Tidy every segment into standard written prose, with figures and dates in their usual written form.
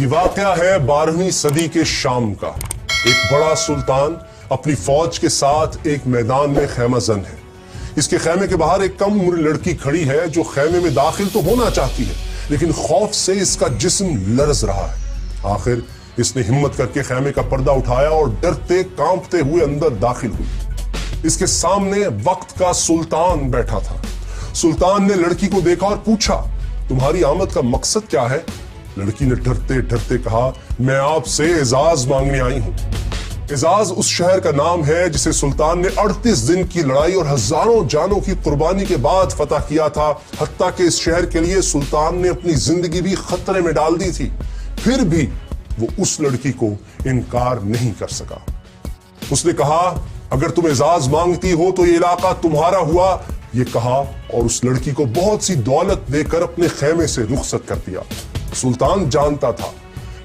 یہ واقعہ ہے 12ویں صدی کے شام کا۔ ایک بڑا سلطان اپنی فوج کے ساتھ ایک میدان میں خیمہ زن ہے۔ اس کے خیمے کے باہر ایک کم عمر لڑکی کھڑی ہے جو خیمے میں داخل تو ہونا چاہتی ہے، لیکن خوف سے اس کا جسم لرز رہا ہے۔ آخر اس نے ہمت کر کے خیمے کا پردہ اٹھایا اور ڈرتے کانپتے ہوئے اندر داخل ہوئی۔ اس کے سامنے وقت کا سلطان بیٹھا تھا۔ سلطان نے لڑکی کو دیکھا اور پوچھا، تمہاری آمد کا مقصد کیا ہے؟ لڑکی نے ڈرتے ڈرتے کہا، میں آپ سے اعزاز مانگنے آئی ہوں۔ اعزاز اس شہر کا نام ہے جسے سلطان نے 38 دن کی لڑائی اور ہزاروں جانوں کی قربانی کے بعد فتح کیا تھا، حتیٰ کہ اس شہر کے لیے سلطان نے اپنی زندگی بھی خطرے میں ڈال دی تھی۔ پھر بھی وہ اس لڑکی کو انکار نہیں کر سکا۔ اس نے کہا، اگر تم اعزاز مانگتی ہو تو یہ علاقہ تمہارا ہوا، یہ کہا اور اس لڑکی کو بہت سی دولت دے کر اپنے خیمے سے رخصت کر دیا۔ سلطان جانتا تھا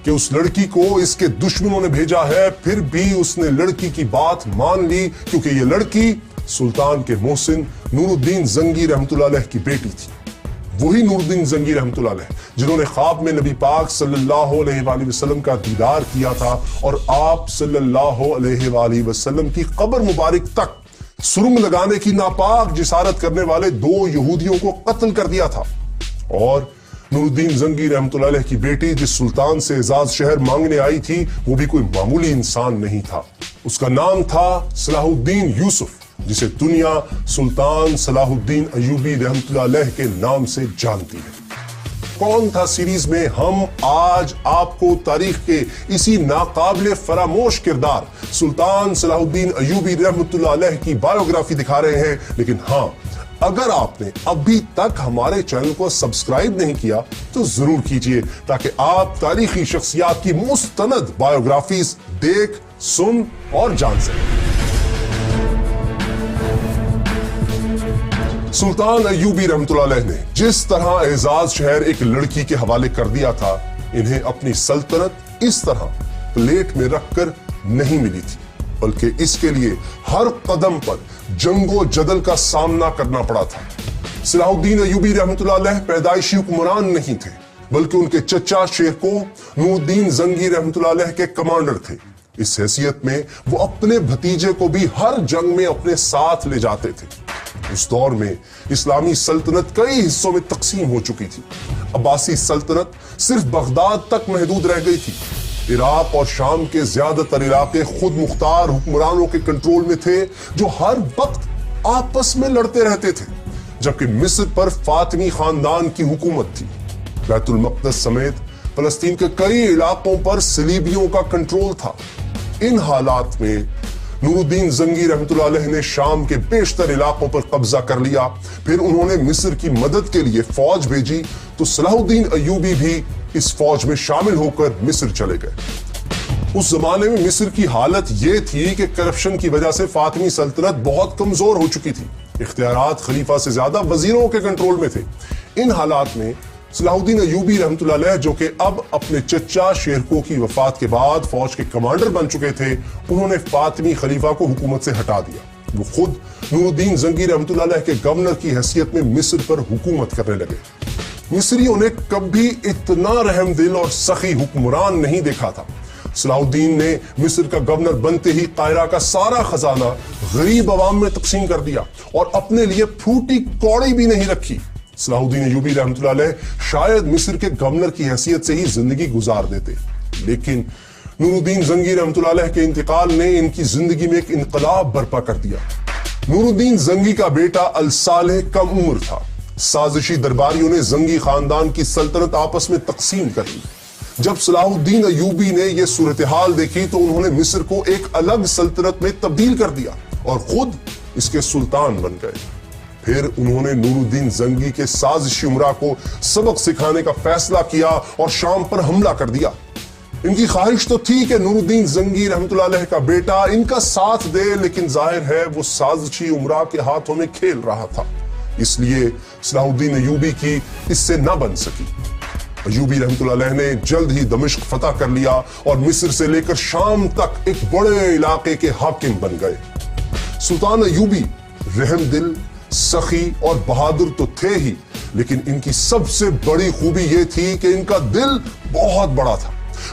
کہ اس لڑکی کو اس کے دشمنوں نے بھیجا ہے، پھر بھی اس نے لڑکی کی بات مان لی، کیونکہ یہ لڑکی سلطان کے محسن نور الدین زنگی رحمۃ اللہ علیہ کی بیٹی تھی۔ وہی نور الدین زنگی رحمۃ اللہ علیہ جنہوں نے خواب میں نبی پاک صلی اللہ علیہ وآلہ وسلم کا دیدار کیا تھا اور آپ صلی اللہ علیہ وآلہ وسلم کی قبر مبارک تک سرنگ لگانے کی ناپاک جسارت کرنے والے 2 یہودیوں کو قتل کر دیا تھا۔ اور نور الدین زنگی رحمۃ اللہ علیہ کی بیٹی جس سلطان سے اعزاز شہر مانگنے آئی تھی، وہ بھی کوئی معمولی انسان نہیں تھا۔ اس کا نام تھا صلاح الدین یوسف، جسے دنیا سلطان صلاح الدین ایوبی رحمۃ اللہ علیہ کے نام سے جانتی ہے۔ کون تھا سیریز میں ہم آج آپ کو تاریخ کے اسی ناقابل فراموش کردار سلطان صلاح الدین ایوبی رحمۃ اللہ علیہ کی بایوگرافی دکھا رہے ہیں۔ لیکن ہاں، اگر آپ نے ابھی تک ہمارے چینل کو سبسکرائب نہیں کیا تو ضرور کیجئے، تاکہ آپ تاریخی شخصیات کی مستند بایوگرافیز دیکھ، سن اور جان سکیں۔ سلطان ایوبی رحمۃ اللہ علیہ نے جس طرح اعزاز شہر ایک لڑکی کے حوالے کر دیا تھا، انہیں اپنی سلطنت اس طرح پلیٹ میں رکھ کر نہیں ملی تھی، بلکہ اس کے لیے ہر قدم پر جنگ و جدل کا سامنا کرنا پڑا تھا۔ صلاح الدین ایوبی رحمۃ اللہ علیہ پیدائشی حکمران نہیں تھے، بلکہ ان کے چچا شیرکو نور الدین زنگی رحمۃ اللہ علیہ کے کمانڈر تھے۔ اس حیثیت میں وہ اپنے بھتیجے کو بھی ہر جنگ میں اپنے ساتھ لے جاتے تھے۔ اس دور میں اسلامی سلطنت کئی حصوں میں تقسیم ہو چکی تھی۔ عباسی سلطنت صرف بغداد تک محدود رہ گئی تھی۔ عراق اور شام کے زیادہ تر علاقے خود مختار حکمرانوں کے کنٹرول میں تھے، جو ہر وقت آپس میں لڑتے رہتے تھے، جبکہ مصر پر فاطمی خاندان کی حکومت تھی۔ بیت المقدس سمیت فلسطین کے کئی علاقوں پر صلیبیوں کا کنٹرول تھا۔ ان حالات میں نور الدین زنگی رحمۃ اللہ علیہ نے شام کے بیشتر علاقوں پر قبضہ کر لیا۔ پھر انہوں نے مصر کی مدد کے لیے فوج بھیجی تو صلاح الدین ایوبی بھی اس فوج میں شامل ہو کر مصر چلے گئے۔ اس زمانے میں مصر کی حالت یہ تھی کہ کرپشن کی وجہ سے فاطمی سلطنت بہت کمزور ہو چکی تھی۔ اختیارات خلیفہ سے زیادہ وزیروں کے کنٹرول میں تھے۔ ان حالات میں صلاح الدین ایوبی رحمۃ اللہ علیہ، جو کہ اب اپنے چچا شیرکو کی وفات کے بعد فوج کے کمانڈر بن چکے تھے، انہوں نے فاطمی خلیفہ کو حکومت سے ہٹا دیا۔ وہ خود نور الدین زنگی رحمۃ اللہ علیہ کے گورنر کی حیثیت میں مصر پر حکومت کرنے لگے۔ مصریوں نے کبھی اتنا رحم دل اور سخی حکمران نہیں دیکھا تھا۔ صلاح الدین نے مصر کا گورنر بنتے ہی قاہرہ کا سارا خزانہ غریب عوام میں تقسیم کر دیا اور اپنے لیے پھوٹی کوڑی بھی نہیں رکھی۔ صلاح الدین ایوبی رحمۃ اللہ علیہ شاید مصر کے گورنر کی حیثیت سے ہی زندگی گزار دیتے، لیکن نور الدین زنگی رحمۃ اللہ علیہ کے انتقال نے ان کی زندگی میں ایک انقلاب برپا کر دیا۔ نور الدین زنگی کا بیٹا الصالح کم عمر تھا۔ سازشی درباریوں نے زنگی خاندان کی سلطنت آپس میں تقسیم کر لی۔ جب صلاح الدین ایوبی نے یہ صورتحال دیکھی تو انہوں نے مصر کو ایک الگ سلطنت میں تبدیل کر دیا اور خود اس کے سلطان بن گئے۔ پھر انہوں نے نور الدین زنگی کے سازشی امراء کو سبق سکھانے کا فیصلہ کیا اور شام پر حملہ کر دیا۔ ان کی خواہش تو تھی کہ نور الدین زنگی رحمۃ اللہ علیہ کا بیٹا ان کا ساتھ دے، لیکن ظاہر ہے وہ سازشی امراء کے ہاتھوں میں کھیل رہا تھا، اس لیے صلاح الدین ایوبی کی اس سے نہ بن سکی۔ ایوبی رحمۃ اللہ علیہ نے جلد ہی دمشق فتح کر لیا اور مصر سے لے کر شام تک ایک بڑے علاقے کے حاکم بن گئے۔ سلطان ایوبی رحم دل، سخی اور بہادر تو تھے ہی، لیکن ان کی سب سے بڑی خوبی یہ تھی کہ ان کا دل بہت بڑا تھا۔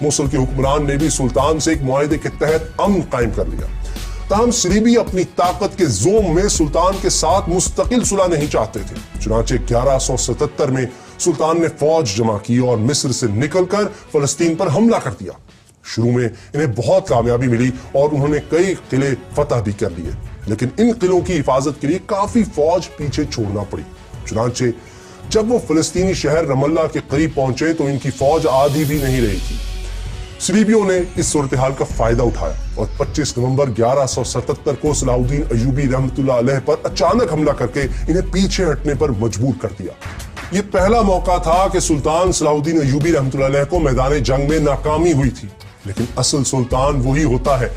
موصل کے حکمران نے بھی سلطان سے ایک معاہدے کے تحت امن قائم کر لیا۔ تاہم صلیبی اپنی طاقت کے زوم میں سلطان کے ساتھ مستقل صلح نہیں چاہتے تھے۔ چنانچہ 1177 میں سلطان نے فوج جمع کی اور مصر سے نکل کر فلسطین پر حملہ کر دیا۔ شروع میں انہیں بہت کامیابی ملی اور انہوں نے کئی قلعے فتح بھی کر لیے، لیکن ان قلعوں کی حفاظت کے لیے کافی فوج پیچھے چھوڑنا پڑی۔ چنانچہ جب وہ فلسطینی شہر رم اللہ کے قریب پہنچے تو ان کی فوج آدھی بھی نہیں رہی تھی۔ صلیبیوں نے اس صورتحال کا فائدہ اٹھایا اور 25 نومبر 1177 کو صلاح الدین ایوبی رحمۃ اللہ علیہ پر اچانک حملہ کر کے انہیں پیچھے ہٹنے پر مجبور کر دیا۔ یہ پہلا موقع تھا کہ سلطان صلاح الدین ایوبی رحمۃ اللہ علیہ کو میدان جنگ میں ناکامی ہوئی تھی، لیکن اصل سلطان وہی ہوتا ہے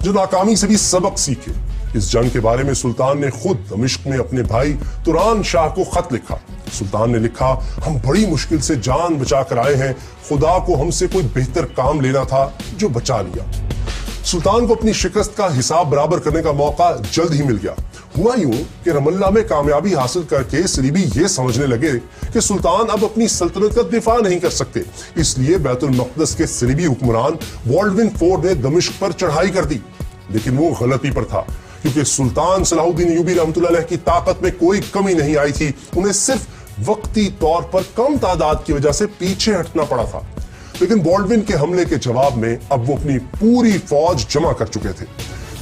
جو ناکامی سے بھی سبق سیکھے۔ اس جنگ کے بارے میں سلطان نے خود دمشق میں اپنے بھائی توران شاہ کو خط لکھا۔ سلطان نے لکھا، ہم بڑی مشکل سے جان بچا کر آئے ہیں، خدا کو ہم سے کوئی بہتر کام لینا تھا جو بچا لیا۔ سلطان کو اپنی شکست کا حساب برابر کرنے کا موقع جلد ہی مل گیا۔ ہوا یوں کہ رم اللہ میں کامیابی حاصل کر کے صلیبی یہ سمجھنے لگے کہ سلطان اب اپنی سلطنت کا دفاع نہیں کر سکتے، اس لیے بیت المقدس کے صلیبی حکمران بالڈون فور نے دمشق پر چڑھائی کر دی۔ لیکن وہ غلطی پر تھا، کیونکہ سلطان صلاح الدین ایوبی رحمۃ اللہ علیہ کی طاقت میں کوئی کمی نہیں آئی تھی، انہیں صرف وقتی طور پر کم تعداد کی وجہ سے پیچھے ہٹنا پڑا تھا۔ لیکن بالڈون کے حملے کے جواب میں اب وہ اپنی پوری فوج جمع کر چکے تھے۔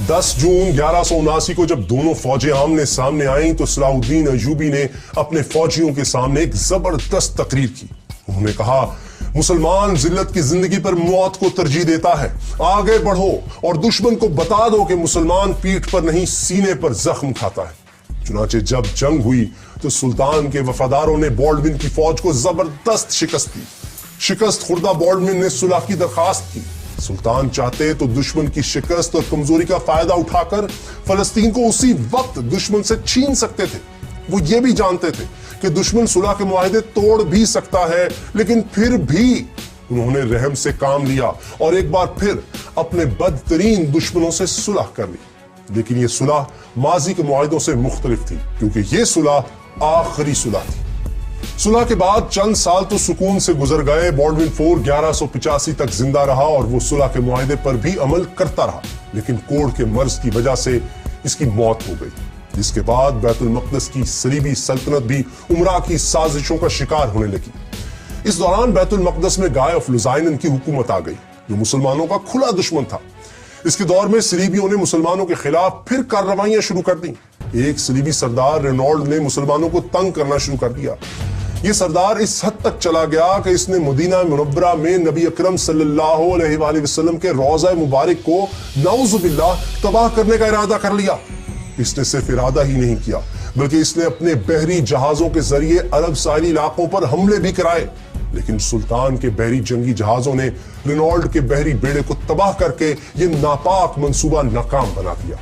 10 جون 1179 کو جب دونوں فوجیں آمنے سامنے آئیں تو صلاح الدین ایوبی نے اپنے فوجیوں کے سامنے ایک زبردست تقریر کی۔ انہوں نے کہا، مسلمان ذلت کی زندگی پر موت کو ترجیح دیتا ہے، آگے بڑھو اور دشمن کو بتا دو کہ مسلمان پیٹھ پر نہیں سینے پر زخم کھاتا ہے۔ چنانچہ جب جنگ ہوئی تو سلطان کے وفاداروں نے بالڈون کی فوج کو زبردست شکست دی۔ شکست خوردہ بالڈون نے صلح کی درخواست کی۔ سلطان چاہتے تو دشمن کی شکست اور کمزوری کا فائدہ اٹھا کر فلسطین کو اسی وقت دشمن سے چھین سکتے تھے۔ وہ یہ بھی جانتے تھے کہ دشمن صلح کے معاہدے توڑ بھی سکتا ہے، لیکن پھر بھی انہوں نے رحم سے کام لیا اور ایک بار پھر اپنے بدترین دشمنوں سے صلح کر لی۔ لیکن یہ صلح ماضی کے معاہدوں سے مختلف تھی، کیونکہ یہ صلح آخری صلح تھی۔ صلح کے بعد چند سال تو سکون سے گزر گئے۔ بالڈون فور 1185 تک زندہ رہا اور وہ صلح کے معاہدے پر بھی عمل کرتا رہا، لیکن کوڑ کے مرض کی وجہ سے اس کی موت ہو گئی، جس کے بعد بیت المقدس کی صلیبی سلطنت بھی امراء کی سازشوں کا شکار ہونے لگی۔ اس دوران بیت المقدس میں گائے آف لوزائنن کی حکومت آ گئی، جو مسلمانوں کا کھلا دشمن تھا۔ اس کے دور میں صلیبیوں نے مسلمانوں کے خلاف پھر کارروائیاں شروع کر دیں۔ ایک صلیبی سردار رینالڈ نے مسلمانوں کو تنگ کرنا شروع کر دیا۔ یہ سردار اس حد تک چلا گیا کہ اس نے مدینہ منورہ میں نبی اکرم صلی اللہ علیہ وآلہ وسلم کے روضہ مبارک کو نعوذ باللہ تباہ کرنے کا ارادہ کر لیا۔ اس نے صرف ارادہ ہی نہیں کیا، بلکہ اس نے اپنے بحری جہازوں کے ذریعے عرب ساحلی علاقوں پر حملے بھی کرائے۔ لیکن سلطان کے بحری جنگی جہازوں نے رینالڈ کے بحری بیڑے کو تباہ کر کے یہ ناپاک منصوبہ ناکام بنا دیا۔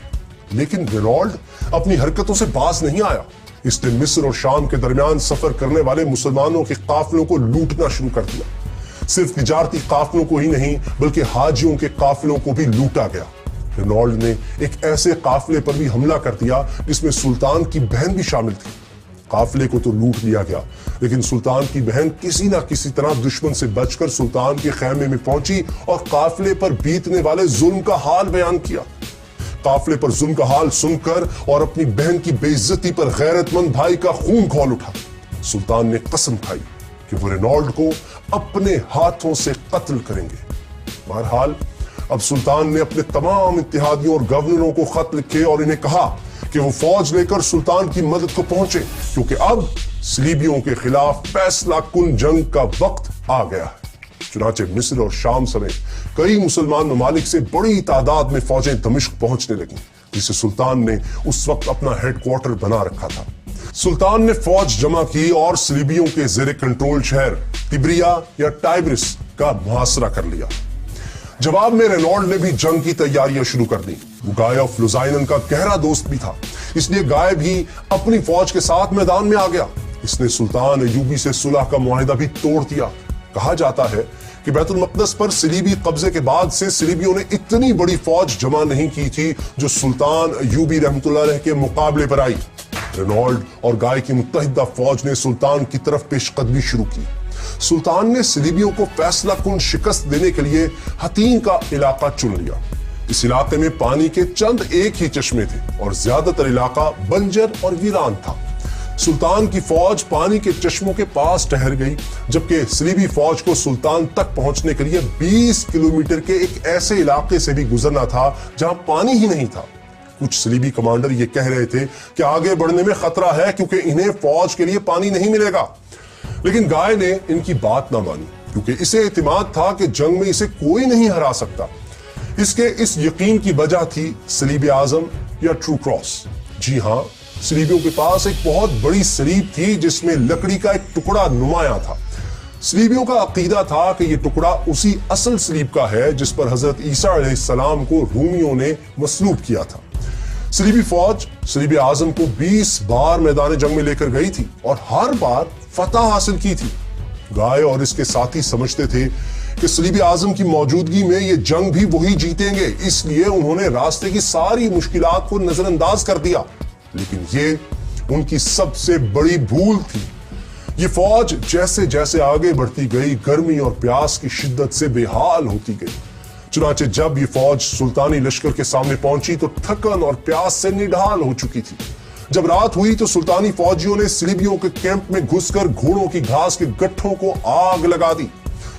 لیکن رینالڈ اپنی حرکتوں سے باز نہیں آیا۔ اس نے مصر اور شام کے درمیان سفر کرنے والے مسلمانوں کے قافلوں کو لوٹنا شروع کر دیا۔ صرف تجارتی قافلوں کو ہی نہیں بلکہ حاجیوں کے قافلوں کو بھی لوٹا گیا۔ رینالڈ نے ایک ایسے قافلے پر بھی حملہ کر دیا جس میں سلطان کی بہن بھی شامل تھی۔ قافلے کو تو لوٹ لیا گیا، لیکن سلطان کی بہن کسی نہ کسی طرح دشمن سے بچ کر سلطان کے خیمے میں پہنچی اور قافلے پر بیتنے والے ظلم کا حال بیان کیا۔ قافلے پر ظلم کا حال سن کر اور اپنی بہن کی بے عزتی پر غیرت مند بھائی کا خون کھول اٹھا۔ سلطان نے قسم کھائی کہ وہ رینالڈ کو اپنے ہاتھوں سے قتل کریں گے۔ بہرحال اب سلطان نے اپنے تمام اتحادیوں اور گورنروں کو خط لکھے اور انہیں کہا کہ وہ فوج لے کر سلطان کی مدد کو پہنچے، کیونکہ اب صلیبیوں کے خلاف فیصلہ کن جنگ کا وقت آ گیا ہے۔ چنانچہ مصر اور شام سمیت کئی مسلمان ممالک سے بڑی تعداد میں فوجیں دمشق پہنچنے لگیں، جسے سلطان نے اس وقت اپنا ہیڈ کوارٹر بنا رکھا تھا۔ سلطان نے فوج جمع کی اور صلیبیوں کے زیر کنٹرول شہر تبریا یا ٹائبرس کا محاصرہ کر لیا۔ جواب میں رینالڈ نے بھی جنگ کی تیاریاں شروع کر دی۔ وہ گائے آف لوزائنن کا گہرا دوست بھی تھا، اس لیے گائے بھی اپنی فوج کے ساتھ میدان میں آ گیا۔ اس نے سلطان ایوبی سے صلح کا معاہدہ بھی توڑ دیا۔ کہا جاتا ہے کہ بیت المقدس پر صلیبی قبضے کے بعد سے صلیبیوں نے اتنی بڑی فوج جمع نہیں کی تھی جو سلطان ایوبی رحمۃ اللہ علیہ کے مقابلے پر آئی۔ رینالڈ اور گائے کی متحدہ فوج نے سلطان کی طرف پیش قدمی شروع کی۔ سلطان نے صلیبیوں کو فیصلہ کن شکست دینے کے لیے حتین کا علاقہ چن لیا۔ اس علاقے میں پانی کے چند ایک ہی چشمے تھے اور زیادہ تر علاقہ بنجر اور ویران تھا۔ سلطان کی فوج پانی کے چشموں کے پاس ٹھہر گئی، جبکہ صلیبی فوج کو سلطان تک پہنچنے کے لیے 20 کلومیٹر کے ایک ایسے علاقے سے بھی گزرنا تھا جہاں پانی ہی نہیں تھا۔ کچھ صلیبی کمانڈر یہ کہہ رہے تھے کہ آگے بڑھنے میں خطرہ ہے کیونکہ انہیں فوج کے لیے پانی نہیں ملے گا، لیکن گائے نے ان کی بات نہ مانی کیونکہ اسے اعتماد تھا کہ جنگ میں اسے کوئی نہیں ہرا سکتا۔ اس کے اس یقین کی وجہ تھی صلیب اعظم یا ٹرو کراس۔ جی ہاں، صلیبیوں کے پاس ایک بہت بڑی صلیب تھی جس میں لکڑی کا ایک ٹکڑا نمایاں تھا۔ صلیبیوں کا عقیدہ تھا کہ یہ ٹکڑا اسی اصل صلیب کا ہے جس پر حضرت عیسیٰ علیہ السلام کو رومیوں نے مصلوب کیا تھا۔ صلیبی فوج صلیب اعظم کو 20 بار میدان جنگ میں لے کر گئی تھی اور ہر بار فتح حاصل کی تھی۔ گائے اور اس کے ساتھی سمجھتے تھے کہ صلیب اعظم کی موجودگی میں یہ جنگ بھی وہی جیتیں گے، اس لیے انہوں نے راستے کی ساری مشکلات کو نظر انداز کر دیا، لیکن یہ ان کی سب سے بڑی بھول تھی۔ یہ فوج جیسے جیسے آگے بڑھتی گئی گرمی اور پیاس کی شدت سے بے حال ہوتی گئی۔ چنانچہ جب یہ فوج سلطانی لشکر کے سامنے پہنچی تو تھکن اور پیاس سے نڈھال ہو چکی تھی۔ جب رات ہوئی تو سلطانی فوجیوں نے صلیبیوں کے کیمپ میں گھس کر گھوڑوں کی گھاس کے گٹھوں کو آگ لگا دی۔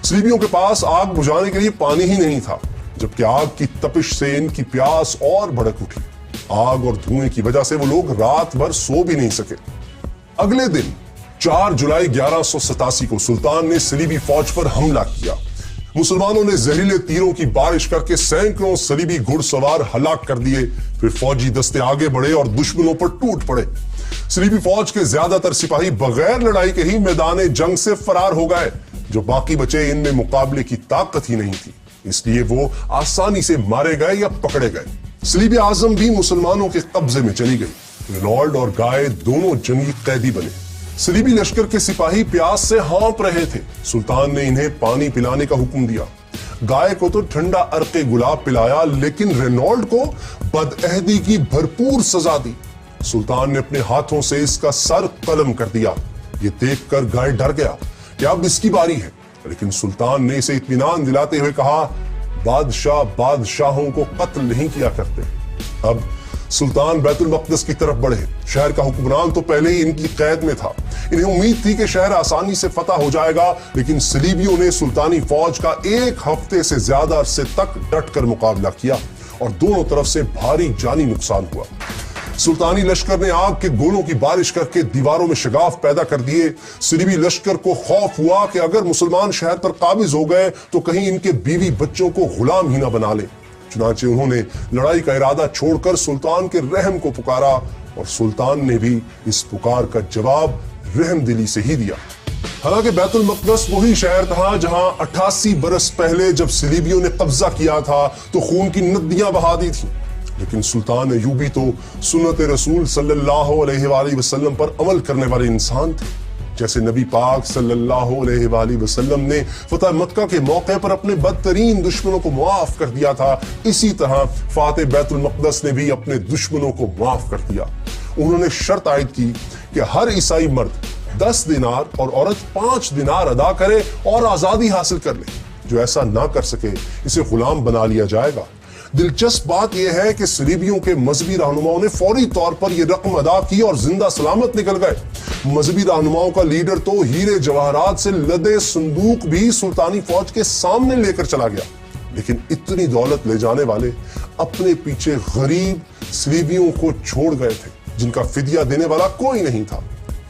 صلیبیوں کے پاس آگ بجھانے کے لیے پانی ہی نہیں تھا، جبکہ آگ کی تپش سے ان کی پیاس اور بھڑک اٹھی۔ آگ اور دھوئیں کی وجہ سے وہ لوگ رات بھر سو بھی نہیں سکے۔ اگلے دن 4 جولائی 1187 کو سلطان نے صلیبی فوج پر حملہ کیا۔ مسلمانوں نے زہریلے تیروں کی بارش کر کے سینکڑوں صلیبی گھڑ سوار ہلاک کر دیے۔ پھر فوجی دستے آگے بڑھے اور دشمنوں پر ٹوٹ پڑے۔ صلیبی فوج کے زیادہ تر سپاہی بغیر لڑائی کے ہی میدان جنگ سے فرار ہو گئے۔ جو باقی بچے ان میں مقابلے کی طاقت ہی نہیں تھی، اس لیے وہ آسانی سے مارے گئے یا پکڑے گئے۔ صلیب اعظم بھی مسلمانوں کے قبضے میں چلی گئی۔ رینالڈ اور گائے دونوں جنگی قیدی بنے۔ صلیبی لشکر کے سپاہی پیاس سے ہانپ رہے تھے۔ سلطان نے انہیں پانی پلانے کا حکم دیا۔ گائے کو تو ٹھنڈا عرق گلاب پلایا، لیکن رینالڈ کو بدعہدی کی بھرپور سزا دی۔ سلطان نے اپنے ہاتھوں سے اس کا سر قلم کر دیا۔ یہ دیکھ کر گائے ڈر گیا کہ اب اس کی باری ہے، لیکن سلطان نے اسے اطمینان دلاتے ہوئے کہا، بادشاہ بادشاہوں کو قتل نہیں کیا کرتے۔ اب سلطان بیت المقدس کی طرف بڑھے۔ شہر کا حکمران تو پہلے ہی ان کی قید میں تھا۔ انہیں امید تھی کہ شہر آسانی سے فتح ہو جائے گا، لیکن صلیبیوں نے سلطانی فوج کا 1 ہفتے سے زیادہ عرصے تک ڈٹ کر مقابلہ کیا اور دونوں طرف سے بھاری جانی نقصان ہوا۔ سلطانی لشکر نے آگ کے گولوں کی بارش کر کے دیواروں میں شگاف پیدا کر دیے۔ صلیبی لشکر کو خوف ہوا کہ اگر مسلمان شہر پر قابض ہو گئے تو کہیں ان کے بیوی بچوں کو غلام ہی نہ بنا لے۔ چنانچہ انہوں نے لڑائی کا ارادہ چھوڑ کر سلطان کے رحم کو پکارا، اور سلطان نے بھی اس پکار کا جواب رحم دلی سے ہی دیا۔ حالانکہ بیت المقدس وہی شہر تھا جہاں 88 برس پہلے جب صلیبیوں نے قبضہ کیا تھا تو خون کی ندیاں بہا دی تھیں، لیکن سلطان ایوبی تو سنت رسول صلی اللہ علیہ وآلہ وسلم پر عمل کرنے والے انسان تھے۔ جیسے نبی پاک صلی اللہ علیہ وآلہ وسلم نے فتح مکہ کے موقع پر اپنے بدترین دشمنوں کو معاف کر دیا تھا، اسی طرح فاتح بیت المقدس نے بھی اپنے دشمنوں کو معاف کر دیا۔ انہوں نے شرط عائد کی کہ ہر عیسائی مرد 10 دینار اور عورت 5 دینار ادا کرے اور آزادی حاصل کر لے۔ جو ایسا نہ کر سکے اسے غلام بنا لیا جائے گا۔ دلچسپ بات یہ ہے کہ صلیبیوں کے مذہبی رہنماؤں نے فوری طور پر یہ رقم ادا کی اور زندہ سلامت نکل گئے۔ مذہبی رہنماؤں کا لیڈر تو ہیرے جواہرات سے لدے صندوق بھی سلطانی فوج کے سامنے لے کر چلا گیا، لیکن اتنی دولت لے جانے والے اپنے پیچھے غریب صلیبیوں کو چھوڑ گئے تھے جن کا فدیہ دینے والا کوئی نہیں تھا۔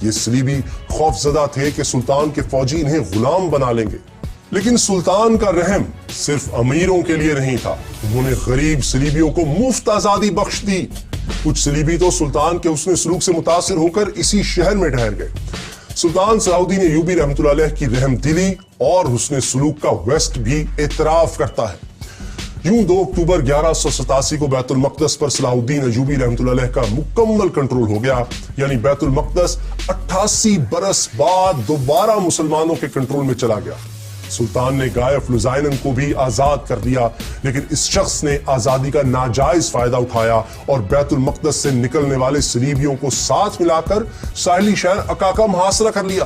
یہ صلیبی خوف زدہ تھے کہ سلطان کے فوجی انہیں غلام بنا لیں گے، لیکن سلطان کا رحم صرف امیروں کے لیے نہیں تھا۔ انہوں نے غریب صلیبیوں کو مفت آزادی بخش دی۔ کچھ صلیبی تو سلطان کے حسن سلوک سے متاثر ہو کر اسی شہر میں ٹھہر گئے۔ سلطان صلاح الدین ایوبی رحمۃ اللہ علیہ کی رحم دلی اور حسن سلوک کا ویسٹ بھی اعتراف کرتا ہے۔ یوں 2 اکتوبر 1187 کو بیت المقدس پر صلاح الدین ایوبی رحمۃ اللہ علیہ کا مکمل کنٹرول ہو گیا، یعنی بیت المقدس 88 برس بعد دوبارہ مسلمانوں کے کنٹرول میں چلا گیا۔ سلطان نے گائے فلوزائنن کو بھی آزاد کر دیا، لیکن اس شخص نے آزادی کا ناجائز فائدہ اٹھایا اور بیت المقدس سے نکلنے والے صلیبیوں کو ساتھ ملا کر ساحلی شہر عکاقہ محاصرہ کر لیا۔